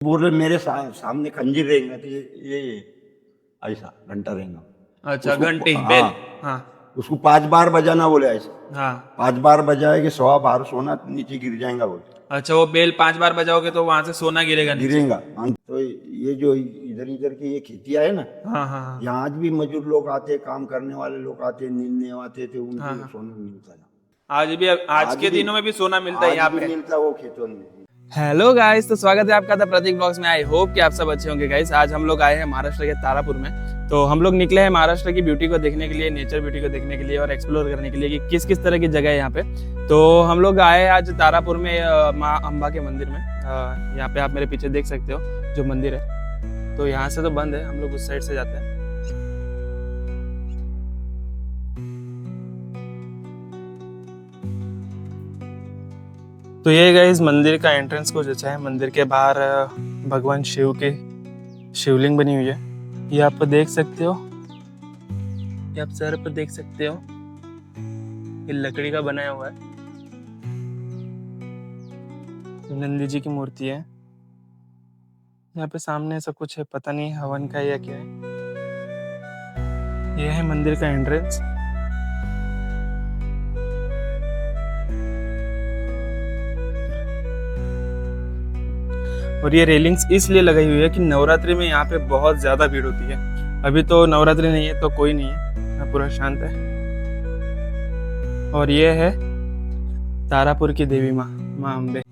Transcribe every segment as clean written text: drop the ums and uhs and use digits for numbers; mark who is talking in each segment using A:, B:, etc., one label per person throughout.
A: बोल रहे मेरे सामने खंजीर रहेगा तो ये ऐसा घंटा रहेगा।
B: अच्छा,
A: उसको
B: घंटी बेल।
A: हाँ,
B: हाँ
A: उसको 5 बार बजाना बोले ऐसा।
B: हाँ।
A: 5 बार बजाए कि 125 सोना नीचे गिर जाएगा बोले।
B: अच्छा, वो बेल 5 बार बजाओगे तो वहां से सोना गिरेगा नीचे।
A: गिरेगा। हाँ, तो ये जो इधर इधर की ये खेतियां है ना,
B: हाँ हाँ हाँ
A: यहाँ आज भी मजदूर लोग आते, काम करने वाले लोग आते, नींदने आते थे,
B: हाँ
A: उनको
B: हाँ।
A: सोना मिलता था।
B: आज भी, आज
A: आज
B: के
A: भी
B: दिनों में भी सोना मिलता है
A: आज
B: यहाँ
A: भी
B: पे।
A: मिलता वो खेतों में।
B: हेलो गाइस, तो स्वागत है आपका द प्रतीक ब्लॉग्स में। आई होप कि आप सब अच्छे होंगे गाइस। आज हम लोग आए हैं महाराष्ट्र के तारापुर में। तो हम लोग निकले हैं महाराष्ट्र की ब्यूटी को देखने के लिए, नेचर ब्यूटी को देखने के लिए और एक्सप्लोर करने के लिए कि किस किस तरह की जगह है यहाँ पे। तो हम लोग आए आज तारापुर में माँ अम्बा के मंदिर में। यहाँ पे आप मेरे पीछे देख सकते हो जो मंदिर है। तो यहाँ से तो बंद है, हम लोग उस साइड से जाते हैं। तो ये गाइस मंदिर का एंट्रेंस कुछ अच्छा है। मंदिर के बाहर भगवान शिव की शिवलिंग बनी हुई है, ये आप देख सकते हो। ये आप सर पर देख सकते हो, ये लकड़ी का बनाया हुआ है। नंदी जी की मूर्ति है। यहाँ पे सामने सब कुछ है, पता नहीं हवन का या क्या है। ये है मंदिर का एंट्रेंस। और ये रेलिंग्स इसलिए लगाई हुई है कि नवरात्रि में यहाँ पे बहुत ज्यादा भीड़ होती है। अभी तो नवरात्रि नहीं है तो कोई नहीं है, यहाँ पूरा शांत है। और ये है तारापुर की देवी माँ, माँ अम्बे।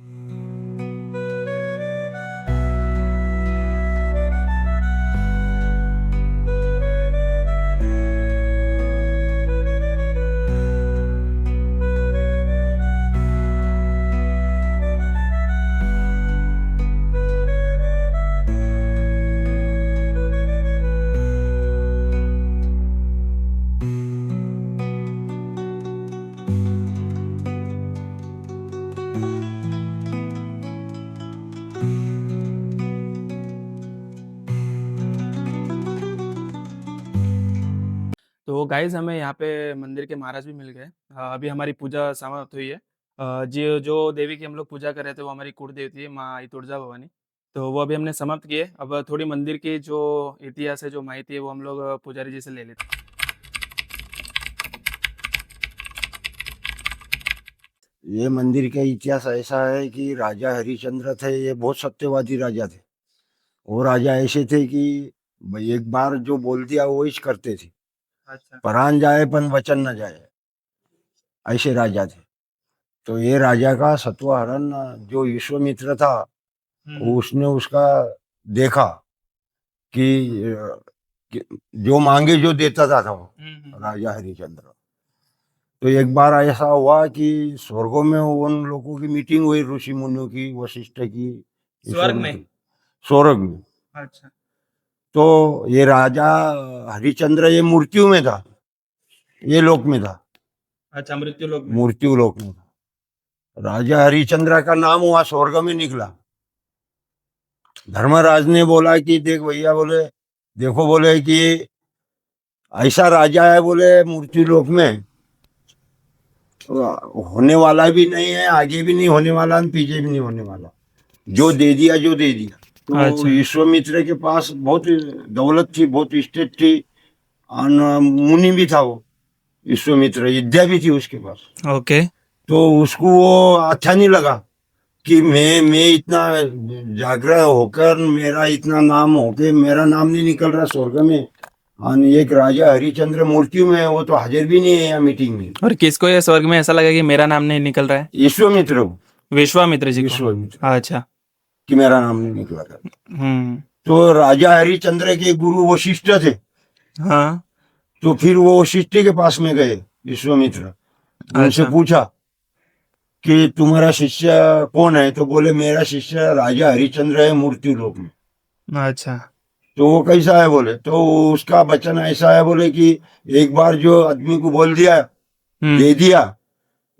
B: तो गाइज हमें यहाँ पे मंदिर के महाराज भी मिल गए। अभी हमारी पूजा समाप्त हुई है। जी, जो देवी की हम लोग पूजा कर रहे थे वो हमारी कुल देवती है, माँ आई तुळजा भवानी। तो वो अभी हमने समाप्त किए। अब थोड़ी मंदिर की जो इतिहास है, जो माहिती है, वो हम लोग पुजारी जी से ले लेते हैं।
A: ये मंदिर का इतिहास ऐसा है कि राजा हरिश्चंद्र थे, ये बहुत सत्यवादी राजा थे। वो राजा ऐसे थे कि एक बार जो बोल दिया वो ही करते थे।
B: अच्छा।
A: परान जाए पण वचन न जाए, ऐसे राजा थे। तो ये राजा का सत्वहरण जो विश्वामित्र था, उसने उसका देखा कि जो मांगे जो देता था वो राजा हरिश्चंद्र। तो एक बार ऐसा हुआ कि स्वर्गों में उन लोगों की मीटिंग हुई, ऋषि मुनियों की, वशिष्ठ की,
B: स्वर्ग में।
A: विश्वामित्र, स्वर्ग में।
B: अच्छा।
A: तो ये राजा हरिश्चंद्र ये मृत्यु में था, ये लोक में था,
B: अच्छा, मृत्यु लोक में।
A: मृत्यु लोक में था। राजा हरिश्चंद्र का नाम हुआ स्वर्ग में निकला। धर्मराज ने बोला कि देख भैया, बोले देखो, बोले कि ऐसा राजा है बोले मृत्यु लोक में, होने वाला भी नहीं है, आगे भी नहीं होने वाला, पीछे भी नहीं होने वाला। जो दे दिया, जो दे दिया। तो
B: अच्छा।
A: विश्वामित्र के पास बहुत दौलत थी, बहुत स्टेट थी, और मुनि भी था वो विश्वामित्र, विद्या भी थी उसके पास।
B: ओके।
A: तो उसको वो अच्छा नहीं लगा कि मैं इतना जागृत होकर, मेरा इतना नाम होके मेरा नाम नहीं निकल रहा स्वर्ग में, और एक राजा हरिश्चंद्र मृत्यु में है, वो तो हाजिर भी नहीं है यहाँ मीटिंग में।
B: और किसको ये स्वर्ग में ऐसा लगा कि मेरा नाम नहीं निकल रहा है?
A: विश्वामित्र को,
B: विश्वामित्र जी को।
A: विश्वामित्र
B: अच्छा।
A: कि मेरा नाम नहीं निकला था।
B: हम्म।
A: तो राजा हरिश्चंद्र के गुरु वशिष्ठ थे।
B: हाँ।
A: तो फिर वो वशिष्ठ के पास में गए विश्वामित्र, उनसे
B: अच्छा।
A: पूछा कि तुम्हारा शिष्य कौन है? तो बोले मेरा शिष्य राजा हरिश्चंद्र है मृत्यु लोक में।
B: अच्छा।
A: तो वो कैसा है? बोले तो उसका वचन ऐसा है, बोले कि एक बार जो आदमी को बोल दिया, दे दिया,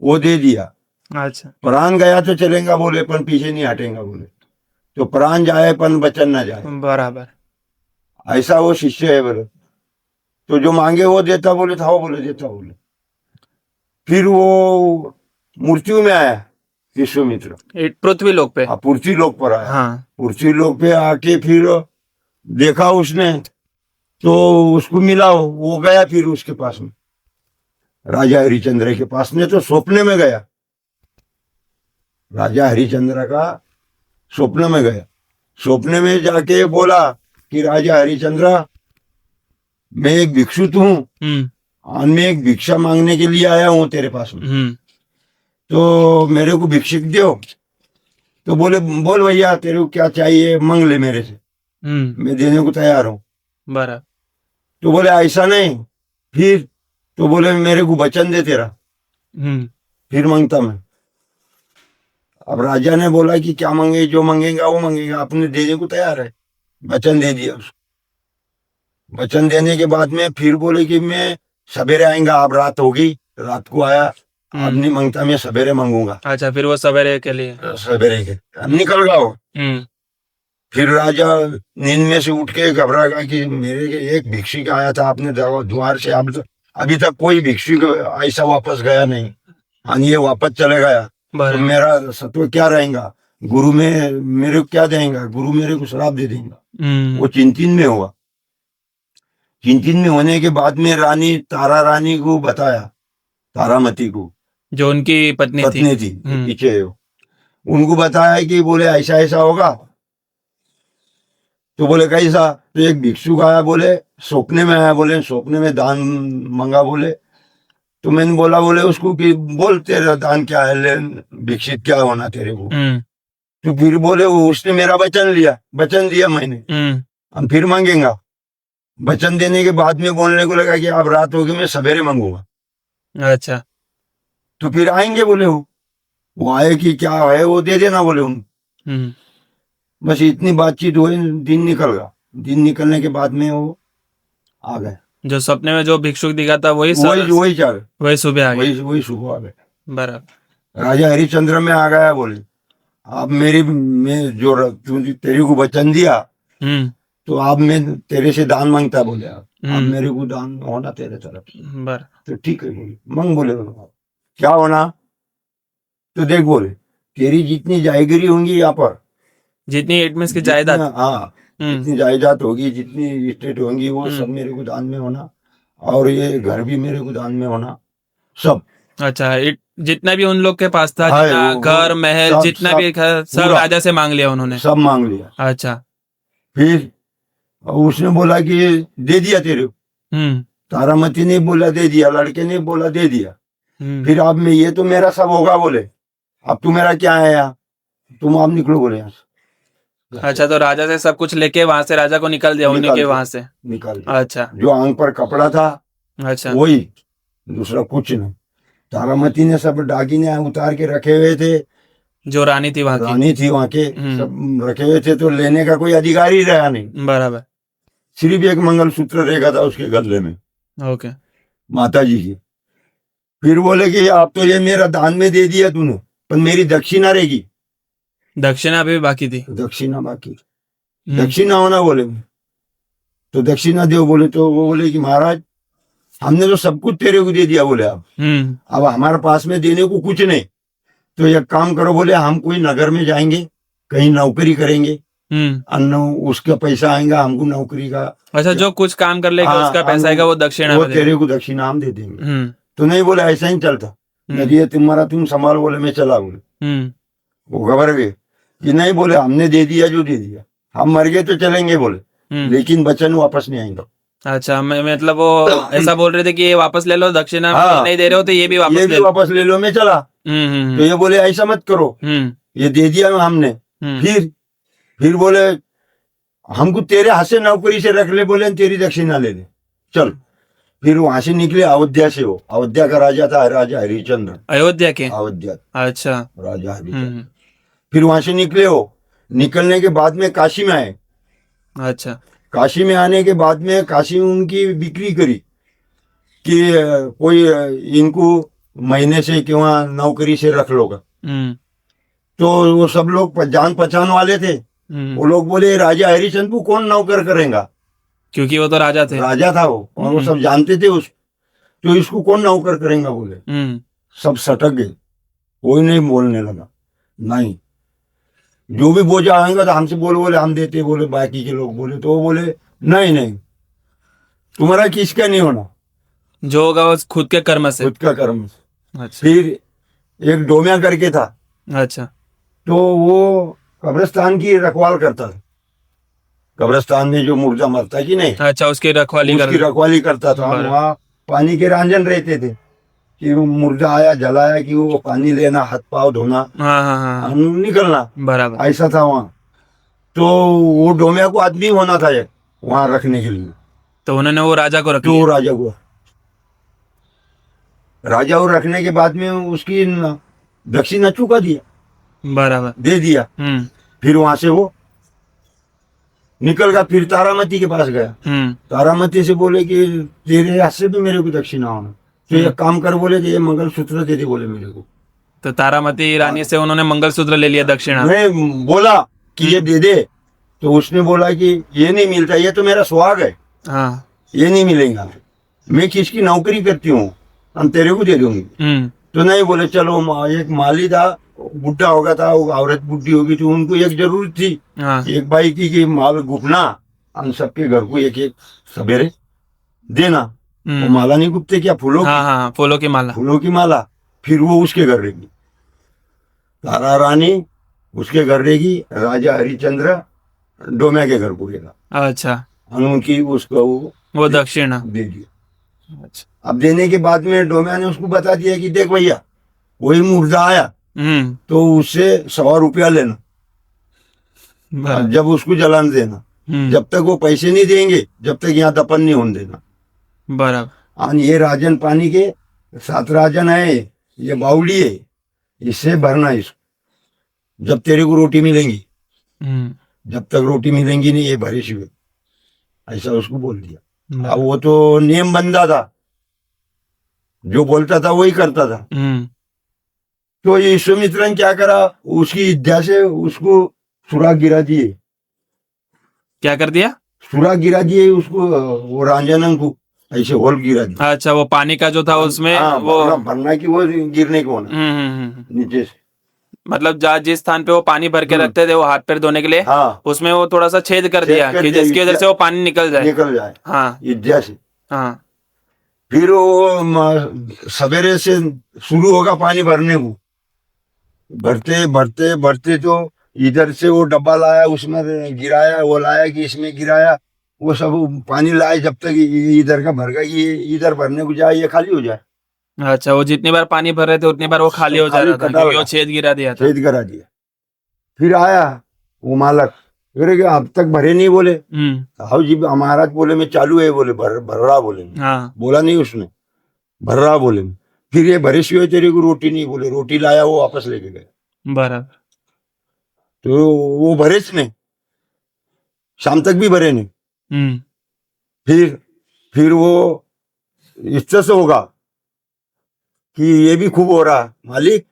A: वो दे दिया।
B: अच्छा।
A: प्राण गया तो चलेगा बोले, पर पीछे नहीं हटेगा बोले। तो प्राण जाए पर वचन ना जाए,
B: बराबर।
A: ऐसा वो शिष्य है बोले। तो जो मांगे वो देता बोले, था वो बोले देता बोले। फिर वो मृत्यु में आया विश्वामित्र
B: पृथ्वी लोक पे।
A: पृथ्वी लोक पर आया।
B: हाँ।
A: पृथ्वी लोक पे आके फिर देखा उसने, तो उसको मिला, वो गया फिर उसके पास में, राजा हरिश्चंद्र के पास में, तो स्वप्न में गया, राजा हरिश्चंद्र का स्वप्न में गया। स्वप्न में जाके बोला कि राजा हरिश्चंद्र, मैं एक भिक्षुक हूँ और मैं एक भिक्षा मांगने के लिए आया हूँ तेरे पास में, तो मेरे को भिक्षिक दो। तो बोले, बोल भैया तेरे को क्या चाहिए, मांग ले मेरे से, मैं देने को तैयार हूँ।
B: बराबर।
A: तो बोले ऐसा नहीं, फिर तो बोले मेरे को वचन दे तेरा, फिर मांगता मैं। अब राजा ने बोला कि क्या मांगे, जो मांगेगा वो मांगेगा, अपने देने को तैयार है। वचन दे दिया उसको। वचन देने के बाद में फिर बोले कि मैं सवेरे आएगा, अब रात होगी, रात को आया, अब नहीं मांगता, मैं सवेरे मांगूंगा।
B: अच्छा, फिर वो सवेरे के लिए
A: सवेरे के अब निकल गया वो। फिर राजा नींद में से उठ के घबरा गया कि मेरे एक भिक्षुक आया था अपने द्वार से, अभी तक कोई भिक्षुक ऐसा वापस गया नहीं, और ये वापस चले गया, तो मेरा सत्व क्या रहेगा, गुरु में मेरे को क्या देगा, गुरु मेरे को श्राप दे देगा। वो चिंतित में हुआ। चिंतित में होने के बाद में रानी, तारा रानी को बताया, तारामती को, जो उनकी पत्नी थी पीछे, उनको बताया कि बोले ऐसा ऐसा होगा। तो बोले कैसा, तो एक भिक्षुक आया, बोले सपने में आया, बोले सपने में दान मांगा, बोले तो मैंने बोला, बोले उसको कि बोल तेरा दान क्या है, भिक्षित क्या होना तेरे को। तो फिर बोले उसने मेरा वचन लिया, वचन दिया मैंने, हम फिर मांगेगा। वचन देने के बाद में बोलने को लगा कि अब रात होगी, मैं सवेरे मांगूंगा।
B: अच्छा।
A: तो फिर आएंगे, बोले वो आए कि क्या है वो दे देना, बोले उन। बस इतनी बातचीत हुई, दिन निकल गया। दिन निकलने के बाद में वो आ गए। जो सपने में जो भिक्षुक दिखा था वही वही सुबह आ गए, वही सुबह आ गए। बराबर। राजा हरिश्चंद्र में आ गया, बोले अब मैं जो तेरे को वचन दिया, तो अब मैं तेरे से दान मांगता, बोले अब मेरे को दान होना तेरे तरफ। तो ठीक है, बोले मांग, बोले क्या होना। तो देख, बोले तेरी जितनी जायगिरी होंगी यहाँ पर, जितनी एडमिस की जायदाद, हाँ जितनी जायदाद होगी, जितनी स्टेट होंगी, वो सब मेरे को दान में होना, और ये घर भी मेरे को दान में होना, सब। अच्छा, जितना भी उन लोग के पास था, घर महल जितना भी सब राजा से मांग लिया उन्होंने, सब मांग लिया। अच्छा। फिर उसने बोला कि दे दिया तेरे को, तारामती ने बोला दे दिया, लड़के ने बोला दे दिया। फिर अब मैं, ये तो मेरा सब होगा, बोले अब तू मेरा क्या है यहाँ, तुम आप निकलो, बोले यहाँ से। अच्छा, तो राजा से सब कुछ लेके वहां से राजा को निकाल दिया, उन्हीं के वहां से निकाल दिया। अच्छा। जो आंख पर कपड़ा था, अच्छा, वही, दूसरा कुछ नहीं। तारामती ने सब दागिने उतार के रखे हुए थे, जो रानी थी वहां के, सब रखे हुए थे, तो लेने का कोई अधिकार ही रहा नहीं। बराबर। सिर्फ एक मंगलसूत्र रहेगा था उसके गले में, ओके, माता जी की। फिर बोले कि अब तो ये मेरा दान में दे दिया तूने, पर मेरी दक्षिणा रहेगी। दक्षिणा अभी बाकी थी, दक्षिणा बाकी, दक्षिणा होना, बोले तो दक्षिणा दो, बोले तो वो बोले कि महाराज हमने तो सब कुछ तेरे को दे दिया, बोले अब हमारे पास में देने को कुछ नहीं, तो एक काम करो, बोले हम कोई नगर में जाएंगे, कहीं नौकरी करेंगे, अन्न उसका पैसा आएगा हमको नौकरी का। अच्छा, जो कुछ काम कर लेगा उसका पैसा आएगा, वो दक्षिणा, वो तेरे को दक्षिणा हम दे देंगे। तो नहीं, बोले ऐसा ही चलता, यदि तुम्हारा तुम संभालो, बोले मैं चला, बोले वो घबर गए कि नहीं, बोले हमने दे दिया जो दे दिया, हम मर गए तो चलेंगे, बोले लेकिन वचन वापस नहीं आएंगे। अच्छा, मतलब वो ऐसा बोल रहे थे कि ये वापस ले लो, दक्षिणा नहीं दे रहे हो तो ये भी वापस ले लो, मैं चला। तो ये बोले ऐसा मत करो, ये दे दिया हमने। फिर बोले हमको तेरे हाथ से नौकरी से रख ले, बोले तेरी दक्षिणा ले ले, चल। फिर वहां से निकले अयोध्या से, वो अयोध्या का राजा था, राजा हरिश्चंद्र, अयोध्या के, अयोध्या। अच्छा, राजा हरिश्चंद्र। फिर वहां से निकले, हो निकलने के बाद में काशी में आए। अच्छा, काशी में आने के बाद में काशी में उनकी बिक्री करी कि कोई इनको महीने से क्यों नौकरी से रख लोगा। तो वो सब लोग जान पहचान वाले थे, वो लोग बोले राजा हरिश्चंद्र को कौन नौकर करेगा, क्योंकि वो तो राजा थे, राजा था वो, और वो सब जानते थे तो इसको कौन नौकर करेगा, बोले। सब सटक गए, कोई नहीं बोलने लगा। नहीं, जो भी बोझा आएगा तो हमसे बोले हम देते, बोले बाकी के लोग बोले तो वो बोले नहीं नहीं, तुम्हारा किसका नहीं होना,
B: जो होगा वो खुद के कर्म से।
A: खुद का कर्म से।
B: अच्छा
A: फिर एक डोमिया करके था,
B: अच्छा
A: तो वो कब्रिस्तान की रखवाल करता था, कब्रिस्तान में जो मुर्दा मरता है कि नहीं,
B: अच्छा, उसकी रखवाली
A: उसकी
B: कर।
A: रखवाली करता था।
B: बराबर।
A: वहाँ पानी के रंजन रहते थे कि वो मुर्दा आया जलाया कि वो पानी लेना, हाथ पाँव धोना
B: हाँ हाँ हाँ
A: और निकलना,
B: बराबर।
A: ऐसा था वहाँ। तो वो डोमिया को आदमी होना था एक वहाँ रखने के लिए,
B: तो उन्होंने वो राजा को रख
A: तो
B: लिया।
A: राजा को रखने के बाद में उसकी दक्षिणा चुका दिया,
B: बराबर।
A: दे दिया। फिर वहां से वो निकल गया, फिर तारामती के पास गया। तारामती से बोले कि तेरे हाथ से भी मेरे को दक्षिणा होना, तो एक काम कर, बोले कि ये मंगलसूत्र दे दे, बोले मेरे को।
B: तो तारामती रानी से उन्होंने मंगलसूत्र ले लिया दक्षिणा।
A: मैं बोला कि ये दे दे, तो उसने बोला कि ये नहीं मिलता, ये तो मेरा सुहाग है,
B: हाँ।
A: ये नहीं मिलेगा, मैं किसकी नौकरी करती हूँ, हम तेरे को दे दूंगी। तो नहीं, बोले चलो। एक माली था, बुढ़ा हो गया था, वो औरत बुढ़ी होगी, तो उनको एक जरूरत थी,
B: हाँ।
A: एक बाई की कि माल गुपना, हम सबके घर को एक एक सवेरे देना। वो माला नहीं गुपते क्या, फूलों की,
B: हाँ हाँ फूलों की माला।
A: फूलों की माला। फिर वो उसके घर रहेगी, तारा रानी उसके घर रहेगी, राजा हरिश्चंद्र डोमिया के घर पुगेगा।
B: अच्छा,
A: और उनकी उसको
B: वो दक्षिणा
A: दे दिया।
B: अच्छा।
A: अब देने के बाद में डोमिया ने उसको बता दिया कि देख भैया, वही मुर्दा आया तो उससे 100 रुपया लेना,
B: बराबर।
A: जब उसको जलान देना, जब तक वो पैसे नहीं देंगे जब तक यहाँ दफन नहीं होने देना।
B: बराबर।
A: और ये राजन पानी के 7 राजन है, ये बावली है, इससे भरना इसको, जब तेरे को रोटी मिलेंगी, जब तक रोटी मिलेंगी नहीं ये भरे शिवे, ऐसा उसको बोल दिया। अब वो तो नियम बंदा था, जो बोलता था वही करता था। तो ये विश्वामित्र ने क्या करा, उसकी इच्छा से उसको सुराग गिरा दिए।
B: क्या कर दिया?
A: सुराग गिरा दिए उसको, वो रांझानन को ऐसे होल गिरा दिया।
B: अच्छा, वो पानी का जो था उसमें वो
A: भरना की वो गिरने को होना नीचे से,
B: मतलब जिस स्थान पे वो पानी भर के रखते थे वो हाथ पैर धोने के लिए,
A: हाँ,
B: उसमें वो थोड़ा सा छेद कर दिया कि जिसकी वजह से वो पानी निकल जाए। हाँ
A: इज्जा से।
B: हाँ।
A: फिर वो सवेरे से शुरू होगा पानी भरने को, भरते भरते भरते तो इधर से वो डब्बा लाया, उसमें गिराया, वो लाया कि इसमें गिराया, वो सब पानी लाए, जब तक इधर का भर गया ये इधर भरने को जाए, ये खाली हो जाए।
B: अच्छा, वो जितनी बार पानी भर रहे थे उतनी बार वो खाली हो जा रहा था क्योंकि वो छेद गिरा दिया था।
A: छेद करा दिया। फिर आया वो मालक, अरे अब तक भरे नहीं, बोले हाँ जी महाराज, बोले मैं चालू है, बोले भर रहा, बोले बोला नहीं उसने, भर रहा बोले। फिर ये भरे हुए तेरे को रोटी नहीं, बोले रोटी लाया, वो वापस लेके गए।
B: बराबर।
A: तो वो भरेच नहीं, शाम तक भी भरे नहीं। फिर वो इससे से होगा कि ये भी खूब हो रहा, मालिक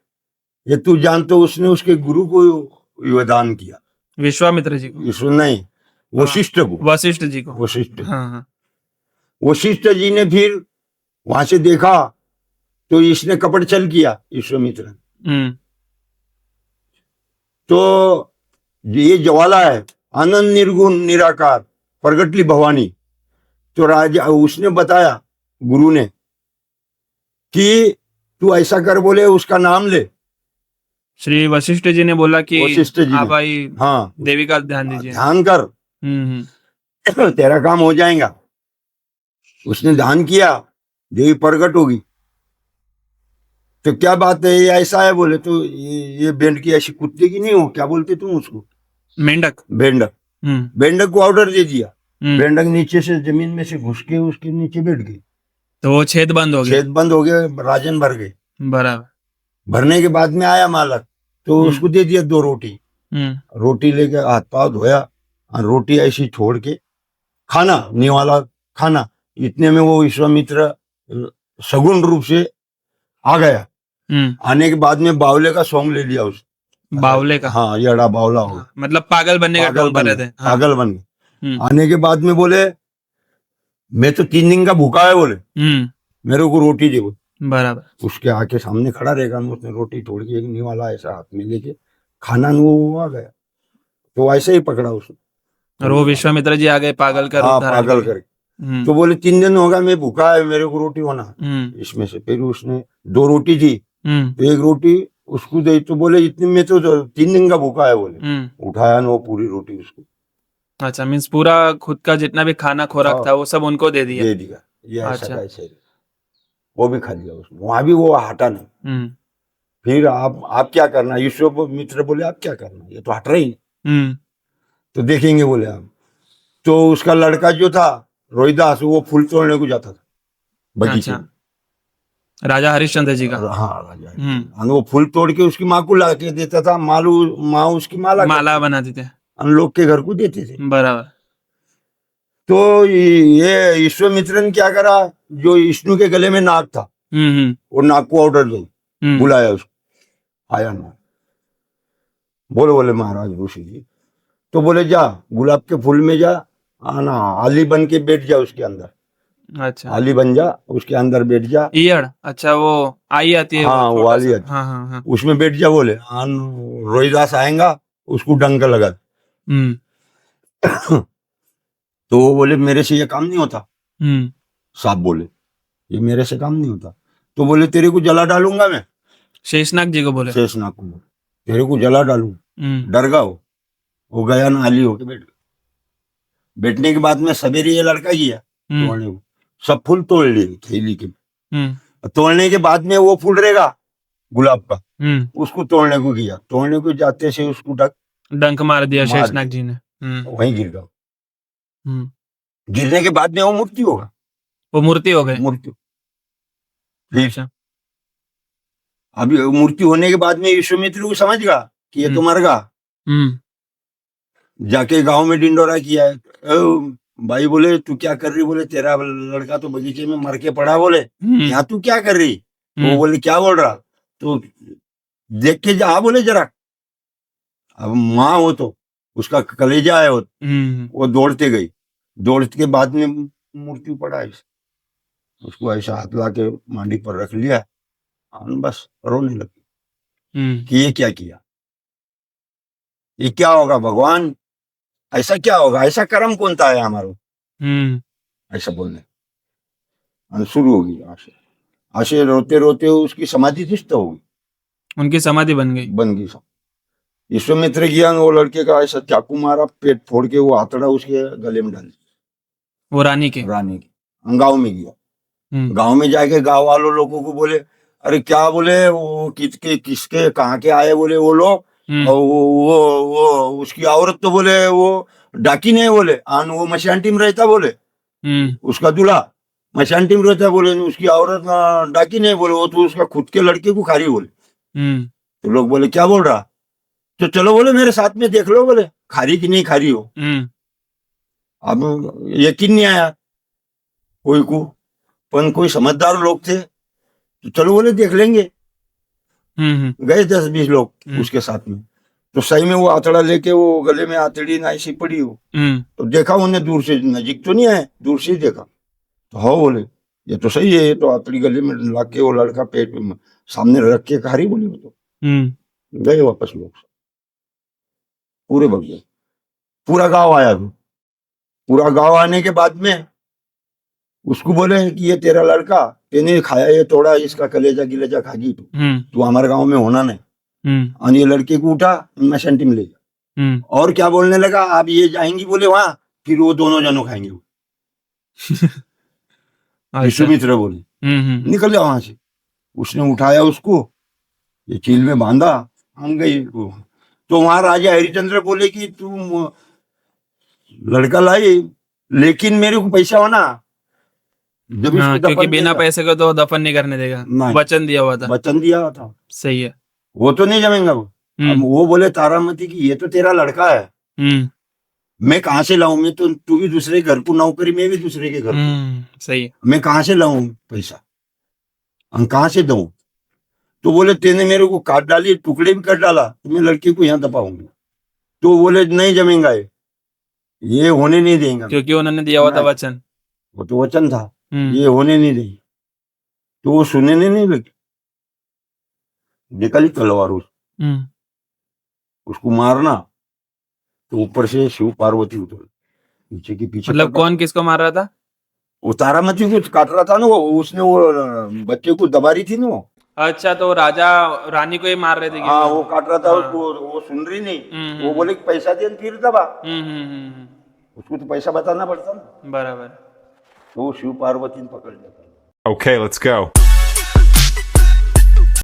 A: ये तू जान, तो उसने उसके गुरु को ये दान किया,
B: विश्वामित्र जी को,
A: विश्व नहीं, वशिष्ठ को,
B: वशिष्ठ जी को।
A: वशिष्ठ,
B: हाँ।
A: वशिष्ठ जी ने फिर वहां से देखा तो इसने कपट छल किया विश्वामित्र। तो ये ज्वाला है, आनंद निर्गुण निराकार प्रगटली भवानी। तो राजा उसने बताया, गुरु ने, कि तू ऐसा कर, बोले उसका नाम ले।
B: श्री वशिष्ठ जी ने बोला कि
A: वशिष्ठ जी
B: आप भाई
A: हाँ
B: देवी का ध्यान दीजिए,
A: ध्यान कर, तेरा काम हो जाएगा। उसने ध्यान किया, देवी प्रकट होगी। तो क्या बात है, ये ऐसा है, बोले तो ये बेंड की ऐसी कुत्ते की नहीं हो, क्या बोलते तुम उसको,
B: मेंढक।
A: बेंडक, बेंडक को ऑर्डर दे दिया। बेंडक नीचे से जमीन में से घुस के उसके नीचे बैठ गई,
B: तो वो छेद बंद हो गया।
A: छेद बंद हो गया, राजन भर गए।
B: बराबर।
A: भरने के बाद में आया मालक, तो उसको दे दिया 2 रोटी। रोटी लेके हाथ पाँव धोया और रोटी ऐसी छोड़ के खाना, निवाला खाना। इतने में वो विश्वामित्र सगुण रूप से आ गया। आने के बाद में बावले का सॉन्ग ले लिया उस,
B: बावले का,
A: हाँ ये अड़ा बावला हो,
B: मतलब पागल बनने का टोन पर थे।
A: पागल बन गए। आने के बाद में बोले मैं तो 3 दिन का भूखा है, बोले मेरे को रोटी दे।
B: बराबर।
A: उसके आके सामने खड़ा रहेगा, उसने रोटी तोड़ के एक निवाला ऐसा हाथ में लेके खाना वो आ गया, तो ऐसे ही पकड़ा उसने।
B: और वो विश्वामित्र जी आ गए पागल कर
A: हाँ,
B: रूप धारण
A: पागल
B: करके।
A: करके। तो बोले 3 दिन होगा मैं भूखा है, मेरे को रोटी होना। इसमें से फिर उसने 2 रोटी थी, तो 1 रोटी उसको दी, तो बोले इतने में तो 3 दिन का भूखा है बोले। उठाया ना वो पूरी रोटी उसको
B: अच्छा, मीन्स पूरा खुद का जितना भी खाना खोराक
A: हाँ,
B: था वो सब उनको दे दिया।
A: दे दिया। ये ऐसा
B: अच्छा।
A: कैसे, वो भी खा लिया उसने, वहां भी वो हटा नहीं। फिर आप क्या करना, विश्वामित्र बोले आप क्या करना, ये तो हट रही नहीं। तो देखेंगे बोले आप। तो उसका लड़का जो था रोहिदास, वो फूल तोड़ने को जाता था बगीचे
B: अच्छा,
A: में।
B: राजा हरिश्चंद्र जी का।
A: हाँ, राजा और वो फूल तोड़ के उसकी माँ को ला के देता था, माँ उसकी माला
B: माला बनाते थे।
A: हम लोग के घर को देते थे।
B: बराबर।
A: तो ये विश्वामित्र ने क्या करा, जो विष्णु के गले में नाग था, वो नाग को ऑर्डर दे, बुलाया उसको। आया ना, बोले महाराज ऋषि जी। तो बोले जा गुलाब के फूल में जा, आना आली बन के बैठ जा उसके अंदर।
B: अच्छा,
A: आली बन जा, उसके अंदर बैठ जा।
B: ईयड़। अच्छा, वो आई आती है वो
A: हाँ, वो
B: छोटा
A: आली
B: सा।
A: आती,
B: हाँ हाँ हाँ।
A: उसमें बैठ जा बोले। रोहिदास आएगा, उसको डंक लगा। तो वो बोले मेरे से ये काम नहीं होता। साहब बोले ये मेरे से काम नहीं होता। तो बोले तेरे को जला डालूंगा मैं।
B: शेषनाग जी को बोले।
A: शेषनाग को तेरे को जला डालूंगा। डर गया वो गया ना, आली होके बैठ गया। बैठने के बाद में सवेरे ये लड़का गया तोड़ने को, सब फूल तोड़ लिए थैली के। तोड़ने के बाद में वो फूल रहेगा गुलाब का, उसको तोड़ने को गया। तोड़ने को जाते से उसको
B: डंक मार दिया शेषनाग जी ने।
A: वहीं गिर गया। गिरने के बाद में वो मूर्ति होगा,
B: वो मूर्ति हो गए।
A: मूर्ति। फिर
B: अच्छा।
A: अभी मूर्ति होने के बाद में विश्वामित्र को समझ गया कि ये तो मर गया। जाके गांव में डिंडोरा किया है। भाई बोले तू क्या कर रही, बोले तेरा लड़का तो बगीचे में मर के पड़ा, बोले यहाँ तू क्या कर रही। वो बोले क्या बोल रहा, तो देख के जा बोले जरा। अब माँ हो तो उसका कलेजा है वो दौड़ते गई। दौड़ते के बाद में मूर्ति पड़ा है, उसको ऐसा हाथ ला के मांडी पर रख लिया और बस रोने लगी कि ये क्या किया, ये क्या होगा भगवान, ऐसा क्या होगा, ऐसा कर्म कौन सा है हमारा, ऐसा बोलने। और शुरू होगी आशे आशे, रोते रोते उसकी समाधि शिष्ट होगी,
B: उनकी समाधि बन गई।
A: विश्वामित्र गया, वो लड़के का ऐसा चाकू मारा, पेट फोड़ के वो आतड़ा उसके गले में डाल,
B: वो रानी के
A: गांव में गया। गांव में जाके गांव वालों लोगों को बोले अरे क्या, बोले वो किसके कहाँ के आए, बोले वो लोग। और वो उसकी औरत तो बोले वो डाकी नहीं, बोले आन वो मशांटी में रहता, बोले उसका दूल्हा मशांटी में रहता, बोले उसकी औरत डाकी नहीं, बोले वो तो उसका खुद के लड़के को खारी, बोले। तो लोग बोले क्या बोल रहा, तो चलो बोले मेरे साथ में देख लो, बोले खारी की नहीं खारी हो। अब यकीन नहीं आया कोई को, पर कोई समझदार लोग थे, तो चलो बोले देख लेंगे। गए 10-20 लोग उसके साथ में, तो सही में वो आतड़ा लेके वो गले में आतड़ी ना ऐसी पड़ी हो। तो देखा उन्हें दूर से, नजीक तो नहीं आए, दूर से ही देखा। तो हाँ बोले ये तो सही है, ये तो आतड़ी गले में लाके वो लड़का पेट में सामने रख के खारी, बोले वो तो। गए वापस लोग, पूरे भग गए। पूरा गांव आया, तो पूरा गांव आने के बाद में उसको बोले कि ये तेरा लड़का, तेने खाया ये तोड़ा, इसका कलेजा गिलेजा खागी तू हमारे गांव में होना नहीं। और ये लड़के को उठा मशंटी में ले जा। और क्या बोलने लगा, आप ये जाएंगी बोले वहां, फिर वो दोनों जनों खाएंगे। विश्वामित्र बोले निकल जाओ वहां से। उसने उठाया उसको, ये चील में बांधा, हम गई। तो वहां राजा हरिश्चंद्र बोले कि तू लड़का लाई, लेकिन मेरे को पैसा होना। जब
B: क्योंकि बिना पैसे को तो दफन नहीं करने देगा, वचन दिया हुआ था।
A: वचन दिया था,
B: सही है,
A: वो तो नहीं जमेगा वो। अब वो बोले तारामती की ये तो तेरा लड़का है, मैं कहाँ से लाऊं, मैं तो तू भी दूसरे घर को नौकरी, मैं भी दूसरे के घर को,
B: सही है,
A: मैं कहाँ से लाऊं पैसा, हम कहाँ से दूं। तो बोले तेने मेरे को काट डाली, टुकड़े भी कर डाला, तो मैं लड़के को यहाँ दबाऊंगा। तो बोले नहीं जमेगा, ये होने नहीं देंगे,
B: क्योंकि उन्होंने दिया हुआ था वचन,
A: वो तो वचन था, ये होने नहीं देंगे। तो वो सुनने नहीं लगे, निकली तलवार उस। उसको मारना, तो ऊपर से शिव पार्वती उतर पीछे की पीछे
B: मतलब
A: पकड़-
B: कौन किसको मार रहा था?
A: वो तारामती को काट रहा था ना, वो उसने वो बच्चे को दबा रही थी ना वो।
B: अच्छा, तो राजा रानी को ही मार रहे थे कि
A: हाँ वो काट रहा था
B: हाँ।
A: उसको, वो सुन रही नहीं।
B: हम्म,
A: वो बोले कि पैसा दे फिर दबा,
B: हम्म।
A: उसको तो पैसा बताना पड़ता ना।
B: बराबर।
A: तो वो शिव पार्वती ने पकड़ लिया था।
C: Okay, let's go.